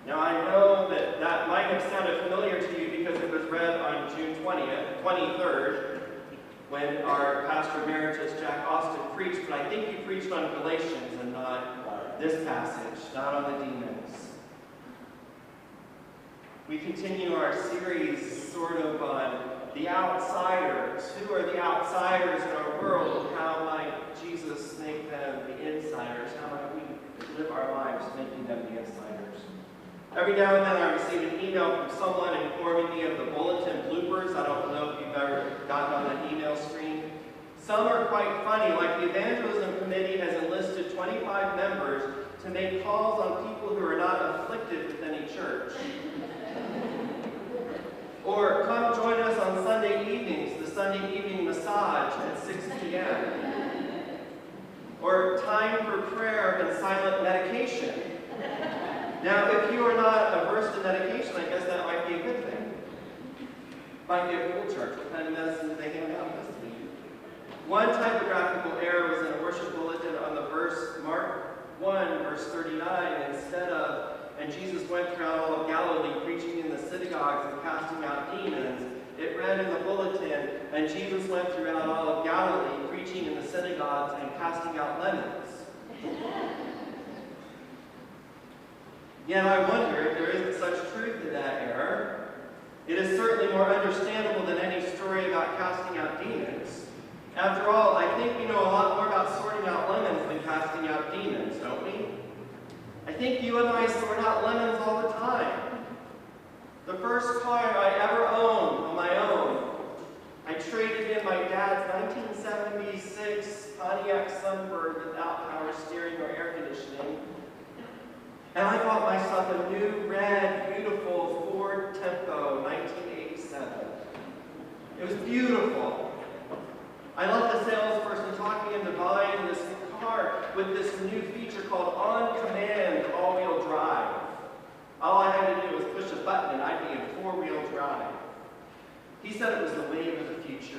Now I know that that might have sounded familiar to you because it was read on June 23rd, when our pastor emeritus, Jack Austin, preached, but I think he preached on Galatians and not this passage, not on the demons. We continue our series sort of on the outsiders. Who are the outsiders in our world? How might Jesus make them the insiders? How might we live our lives making them the insiders? Every now and then I receive an email from someone informing me of the bulletin bloopers. I don't know if you've ever gotten on an email screen. Some are quite funny, like the evangelism committee has enlisted 25 members to make calls on people who are not afflicted with any church. Or come join us on Sunday evenings, the Sunday evening massage at 6 p.m. Or time for prayer and silent medication. Now, if you are not averse to medication, I guess that might be a good thing. Might be a cool church. What kind of medicine do they hand out this week? One typographical error was in a worship bulletin on the verse, Mark 1, verse 39, instead of, and Jesus went throughout all of Galilee, preaching in the synagogues and casting out demons. It read in the bulletin, and Jesus went throughout all of Galilee, preaching in the synagogues and casting out lemons. Yet I wonder if there isn't such truth to that error. It is certainly more understandable than any story about casting out demons. After all, I think we know a lot more about sorting out lemons than casting out demons, don't we? I think you and I sort out lemons all the time. The first car I ever owned on my own, I traded in my dad's 1976 Pontiac Sunbird without power steering or air conditioning. And I bought myself a new, red, beautiful Ford Tempo 1987. It was beautiful. I let the salesperson talk me into buying this car with this new feature called On-Command All-Wheel Drive. All I had to do was push a button and I'd be in four-wheel drive. He said it was the wave of the future.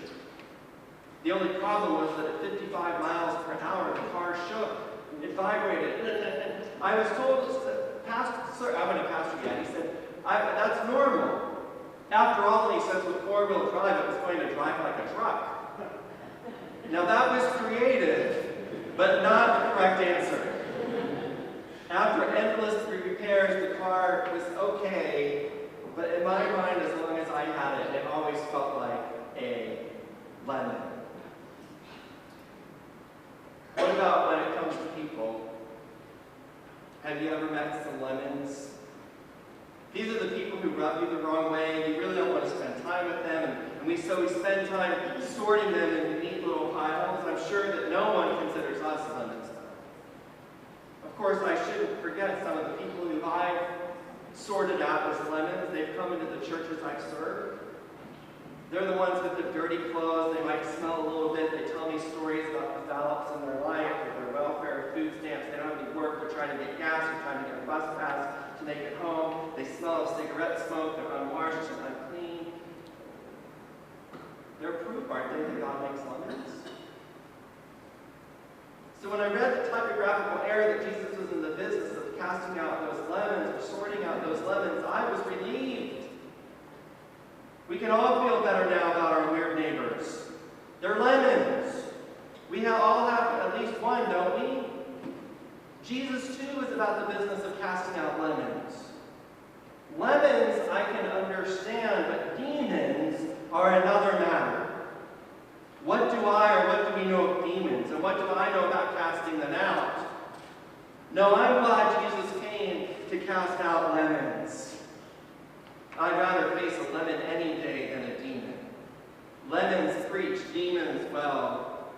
The only problem was that at 55 miles per hour, the car shook. It vibrated. I was told, sir, I wasn't a pastor yet. He said, that's normal. After all, he says, with four-wheel drive, it was going to drive like a truck. Now that was creative, but not the correct answer. After endless repairs, the car was okay, but in my mind, as long as I had it, it always felt like a lemon. What about when it comes to people? Have you ever met some lemons? These are the people who rub you the wrong way, and you really don't want to spend time with them, and so we spend time sorting them into neat little piles. I'm sure that no one considers us lemons, though. Of course, I shouldn't forget some of the people who I've sorted out as lemons. They've come into the churches I've served. They're the ones with the dirty clothes. They might smell a little bit. They tell me stories about the fallops in their life, or their welfare, or food stamps. They don't have any work. They're trying to get gas. They're trying to get a bus pass to make it home. They smell of cigarette smoke. They're unwashed and unclean. They're proof, aren't they, that God makes lemons? So when I read the typographical error that Jesus was in the business of casting out those lemons, or sorting out those lemons, I was relieved. We can all feel better now about our weird neighbors. They're lemons. We all have at least one, don't we? Jesus, too, is about the business of casting out lemons. Lemons I can understand, but demons are another matter. What do we know of demons? And what do I know about casting them out? No, I'm glad Jesus came to cast out lemons. I'd rather face a lemon any day than a demon. Lemons preach, demons, well,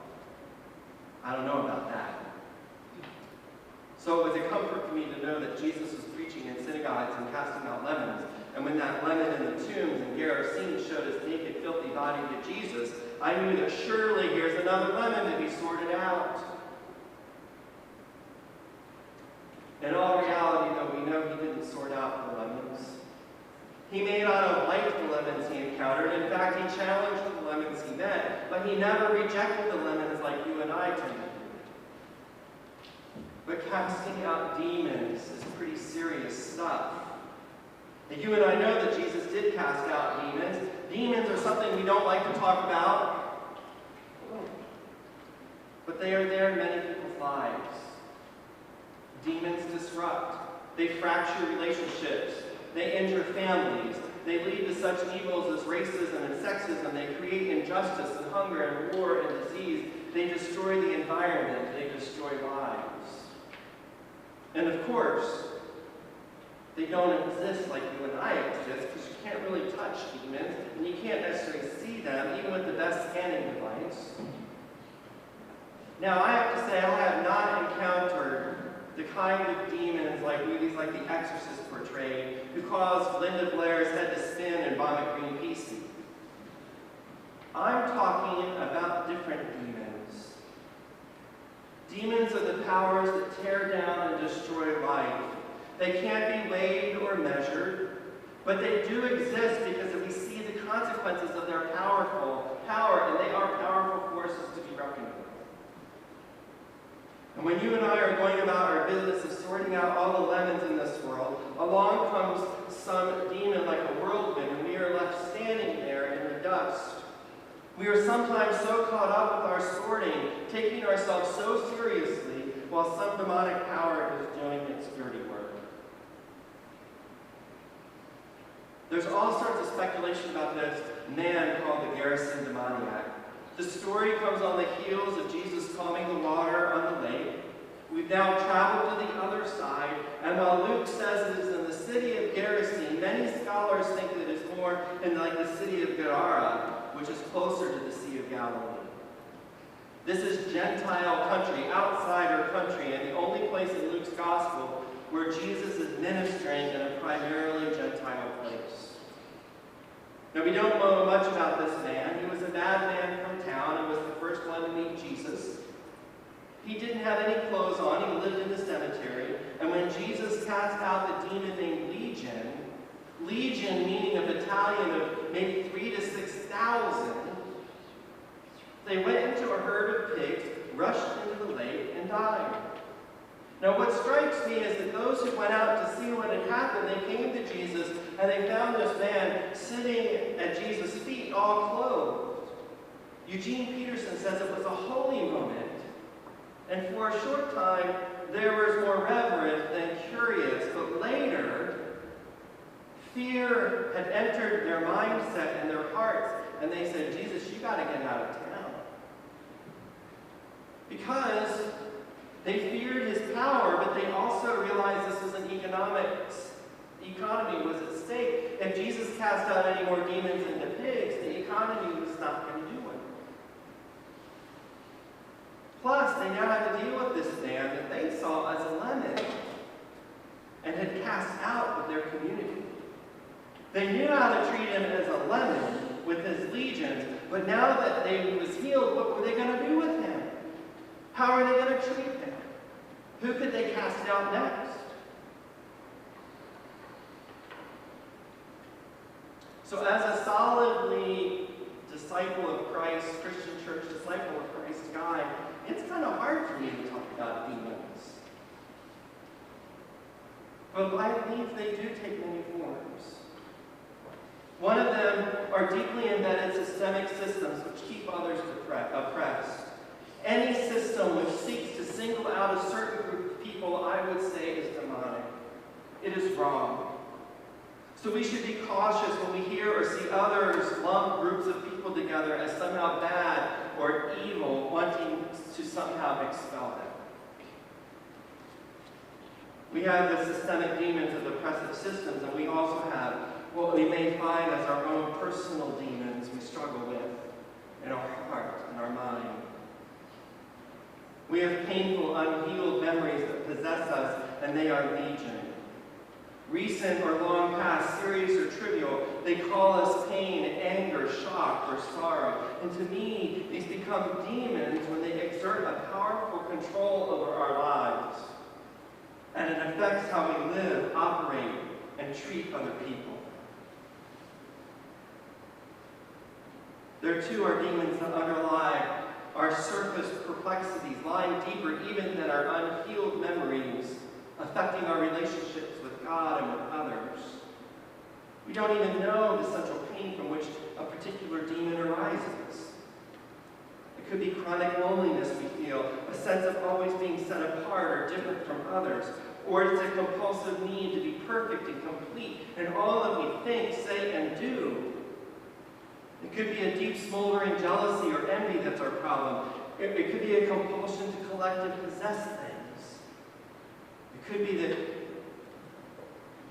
I don't know about that. So it was a comfort for me to know that Jesus was preaching in synagogues and casting out lemons. And when that lemon in the tombs in Gerasenes showed his naked, filthy body to Jesus, I knew that surely here's another lemon to be sorted out. In all reality, though, we know he didn't sort out the lemons. He may not have liked the lemons he encountered. In fact, he challenged the lemons he met, but he never rejected the lemons like you and I tend to do. But casting out demons is pretty serious stuff. talk about, but they are there in many people's lives. Demons disrupt. They fracture relationships. They injure families. They lead to such evils as racism and sexism. They create injustice and hunger and war and disease. They destroy the environment. They destroy lives. And of course, they don't exist like you and I exist, because you can't really touch demons, and you can't necessarily see them, even with the best scanning device. Now, I have to say, I have not encountered the kind of demons like movies like The Exorcist portrayed, who caused Linda Blair's head to spin and vomit green pea seed. I'm talking about different demons. Demons are the powers that tear down and destroy life. They can't be weighed or measured, but they do exist because we see the consequences of their power, and they are powerful forces to be reckoned with. And when you and I are going about our business of sorting out all the lemons in this world, along comes some demon like a whirlwind, and we are left standing there in the dust. We are sometimes so caught up with our sorting, taking ourselves so seriously, while some demonic power is doing its dirty work. There's all sorts of speculation about this man called the Gerasene demoniac. The story comes on the heels of Jesus calming the water on the lake. We've now traveled to the other side, and while Luke says it is in the city of Gerasene, many scholars think that it is more in like the city of Gadara, which is closer to the Sea of Galilee. This is Gentile country, outsider country, and the only place in Luke's gospel where Jesus is ministering in a primarily Gentile place. Now, we don't know much about this man. He was a bad man from town and was the first one to meet Jesus. He didn't have any clothes on. He lived in the cemetery. And when Jesus cast out the demon named Legion, Legion meaning a battalion of maybe 3,000 to 6,000, they went into a herd of pigs, rushed into the lake, and died. Now, what strikes me is that those who went out to see what had happened, they came to Jesus, and they found this man sitting at Jesus' feet, all clothed. Eugene Peterson says it was a holy moment, and for a short time, there was more reverent than curious, but later, fear had entered their mindset and their hearts, and they said, Jesus, you got to get out of town. Because they feared his power, but they also realized this was an economy was at stake. If Jesus cast out any more demons into pigs, the economy was not going to do it. Plus, they now had to deal with this man that they saw as a lemon and had cast out of their community. They knew how to treat him as a lemon with his legions, but now that he was healed, what were they going to do with him? How are they going to treat him? Who could they cast out next? So as a solidly disciple of Christ, Christian church disciple of Christ guy, it's kind of hard for me to talk about demons. But I believe they do take many forms. One of them are deeply embedded systemic systems which keep others oppressed. Any system which seeks to single out a certain group of people, I would say, is demonic. It is wrong. So we should be cautious when we hear or see others lump groups of people together as somehow bad or evil, wanting to somehow expel them. We have the systemic demons of oppressive systems, and we also have what we may find as our own personal demons we struggle with in our heart and our mind. We have painful, unhealed memories that possess us, and they are legion. Recent or long past, serious or trivial, they call us pain, anger, shock, or sorrow. And to me, these become demons when they exert a powerful control over our lives. And it affects how we live, operate, and treat other people. There too are demons that underlie our surface perplexities, lying deeper even than our unhealed memories, affecting our relationships with God and with others. We don't even know the central pain from which a particular demon arises. It could be chronic loneliness we feel, a sense of always being set apart or different from others, or it's a compulsive need to be perfect and complete in all that we think, say, and do. It could be a deep smoldering jealousy or envy that's our problem. It could be a compulsion to collect and possess things. It could be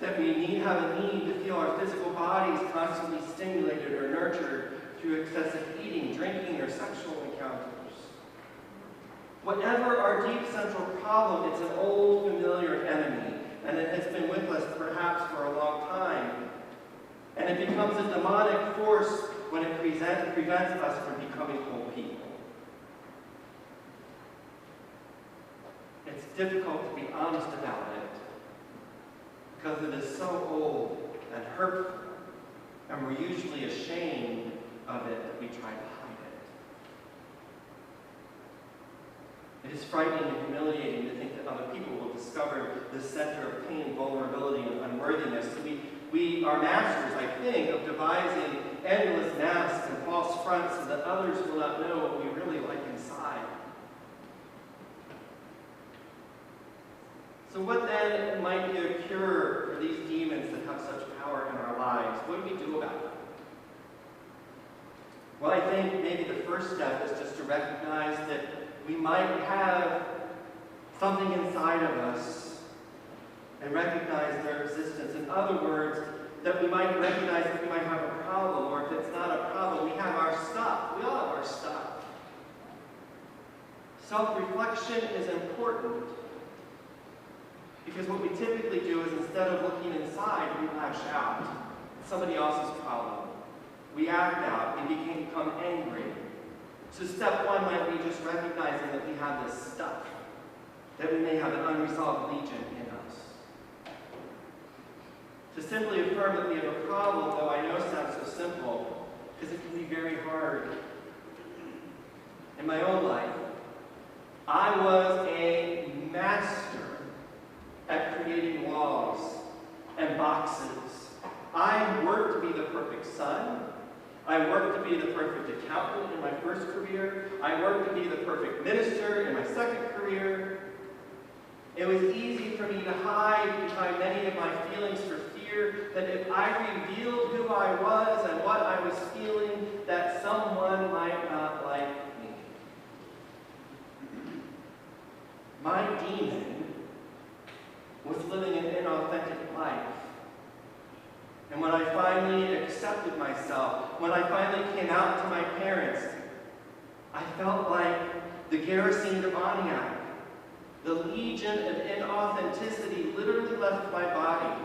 that we have a need to feel our physical bodies constantly stimulated or nurtured through excessive eating, drinking, or sexual encounters. Whatever our deep central problem, it's an old familiar enemy, and it has been with us perhaps for a long time. And it becomes a demonic force when it prevents us from becoming whole people. It's difficult to be honest about it because it is so old and hurtful, and we're usually ashamed of it that we try to hide it. It is frightening and humiliating to think that other people will discover this center of pain, vulnerability, and unworthiness. So we are masters, I think, of devising endless masks and false fronts so that others will not know what we really like inside. So what then might be a cure for these demons that have such power in our lives? What do we do about it? Well, I think maybe the first step is just to recognize that we might have something inside of us and recognize their existence. In other words, that we might recognize that we might have a problem, or if it's not a problem, we have our stuff. We all have our stuff. Self-reflection is important because what we typically do is instead of looking inside, we lash out. It's somebody else's problem. We act out. We become angry. So step one might be just recognizing that we have this stuff, that we may have an unresolved legion in us. To simply affirm that we have a problem, though I know sounds so simple, because it can be very hard. In my own life, I was a master at creating walls and boxes. I worked to be the perfect son. I worked to be the perfect accountant in my first career. I worked to be the perfect minister in my second career. It was easy for me to hide behind many of my feelings for fear that if I revealed who I was and what I was feeling, that someone might not like me. My demon was living an inauthentic life. And when I finally accepted myself, when I finally came out to my parents, I felt like the Gerasene demoniac. The legion of inauthenticity literally left my body.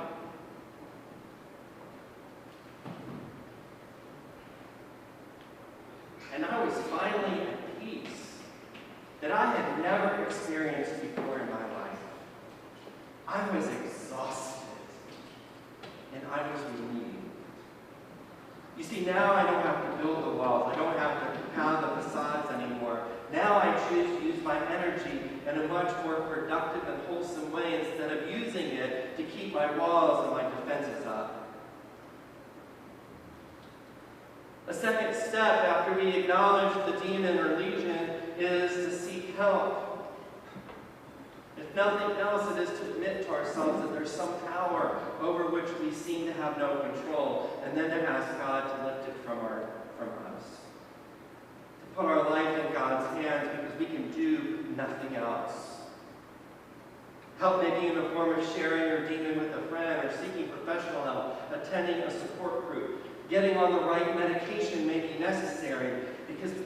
And I was finally at peace that I had never experienced before in my life. I was exhausted. And I was relieved. You see, now I don't have to build the walls. I don't have to pound the facades anymore. Now I choose to use my energy in a much more productive and wholesome way instead of using it to keep my walls and my defenses up. A second step after we acknowledge the demon or legion is to seek help. If nothing else, it is to admit to ourselves that there's some power over which we seem to have no control, and then to ask God to lift it from us. To put our life in God's hands because we can do nothing else. Help may be in the form of sharing your demon with a friend or seeking professional help, attending a support group. Getting on the right medication may be necessary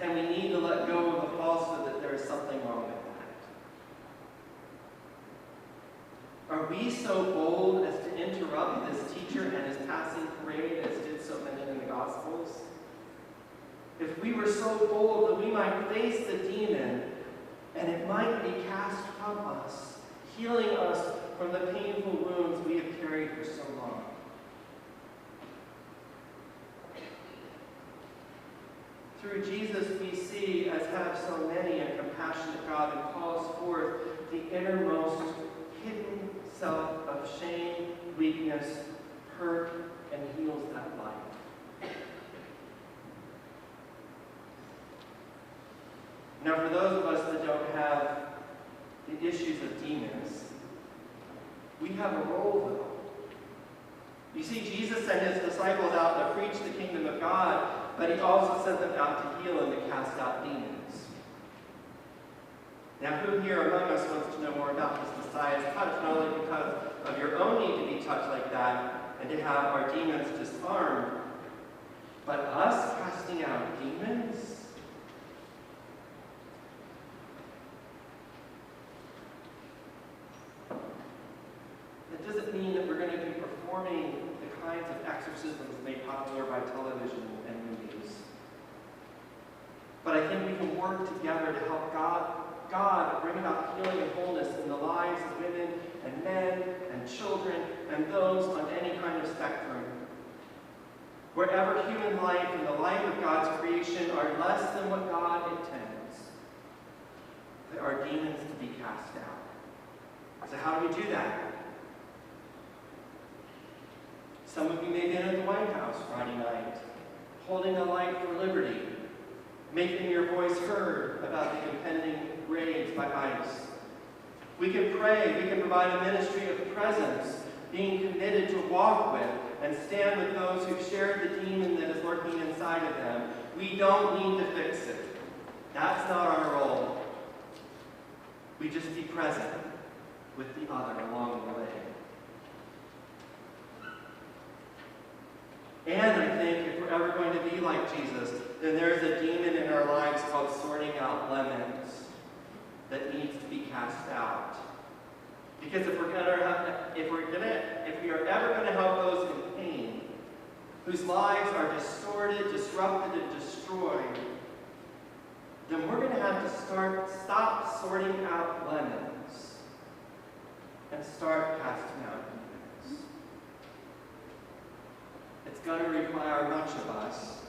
and we need to let go of the falsehood that there is something wrong with that. Are we so bold as to interrupt this teacher and his passing parade as did so many in the Gospels? If we were so bold that we might face the demon and it might be cast from us, healing us from the painful wounds we have carried for so long. Through Jesus we see, as have so many, a compassionate God who calls forth the innermost hidden self of shame, weakness, hurt, and heals that life. Now, for those of us that don't have the issues of demons, we have a role, though. You see, Jesus sent his disciples out to preach the kingdom of God, but he also sent them out to heal and to cast out demons. Now, who here among us wants to know more about this Messiah's touch, not only because of your own need to be touched like that and to have our demons disarmed, but us casting out demons? That doesn't mean that we're going to be performing the kinds of exorcisms made popular by television and movies. But I think we can work together to help God bring about healing and wholeness in the lives of women and men and children and those on any kind of spectrum. Wherever human life and the life of God's creation are less than what God intends, there are demons to be cast out. So how do we do that? Some of you may have been at the White House Friday night, holding a light for liberty, making your voice heard about the impending raids by ICE. We can pray, we can provide a ministry of presence, being committed to walk with and stand with those who've shared the demon that is lurking inside of them. We don't need to fix it. That's not our role. We just be present with the other along the way. And I think if we're ever going to be like Jesus, then there's a demon in our lives called sorting out lemons that needs to be cast out. Because if we are ever going to help those in pain, whose lives are distorted, disrupted, and destroyed, then we're going to have to stop sorting out lemons and start casting out demons. It's going to require much of us.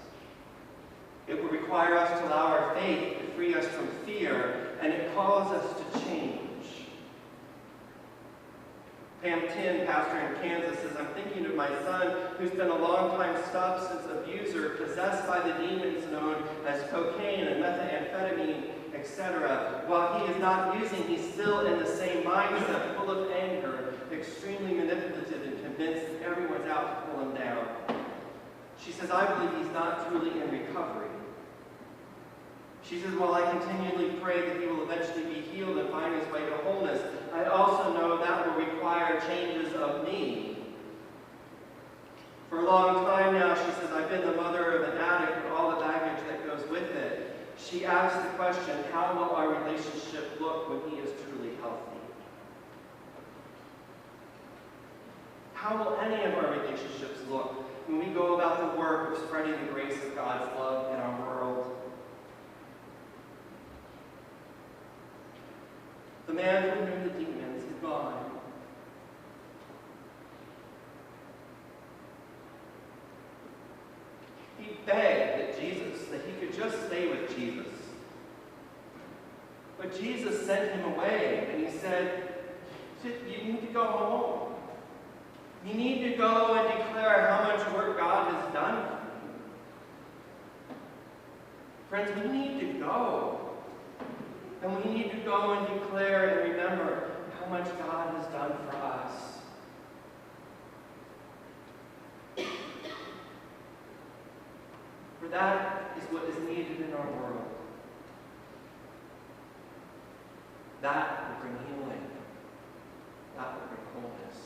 It will require us to allow our faith to free us from fear, and it calls us to change. Pam Tin, pastor in Kansas, says, I'm thinking of my son who's been a long-time substance abuser, possessed by the demons known as cocaine and methamphetamine, etc. While he is not using, he's still in the same mindset, full of anger, extremely manipulative, and convinced that everyone's out to pull him down. She says, I believe he's not truly in recovery. She says, while I continually pray that he will eventually be healed and find his way to wholeness, I also know that will require changes of me. For a long time now, she says, I've been the mother of an addict with all the baggage that goes with it. She asks the question, how will our relationship look when he is truly healthy? How will any of our relationships look when we go about the work of spreading the grace of God's love in our world? The man from whom the demons had gone. He begged that he could just stay with Jesus. But Jesus sent him away, and he said, you need to go home. You need to go and declare how much work God has done for you. Friends, we need to go. And we need to go and declare and remember how much God has done for us. For that is what is needed in our world. That will bring healing. That will bring wholeness.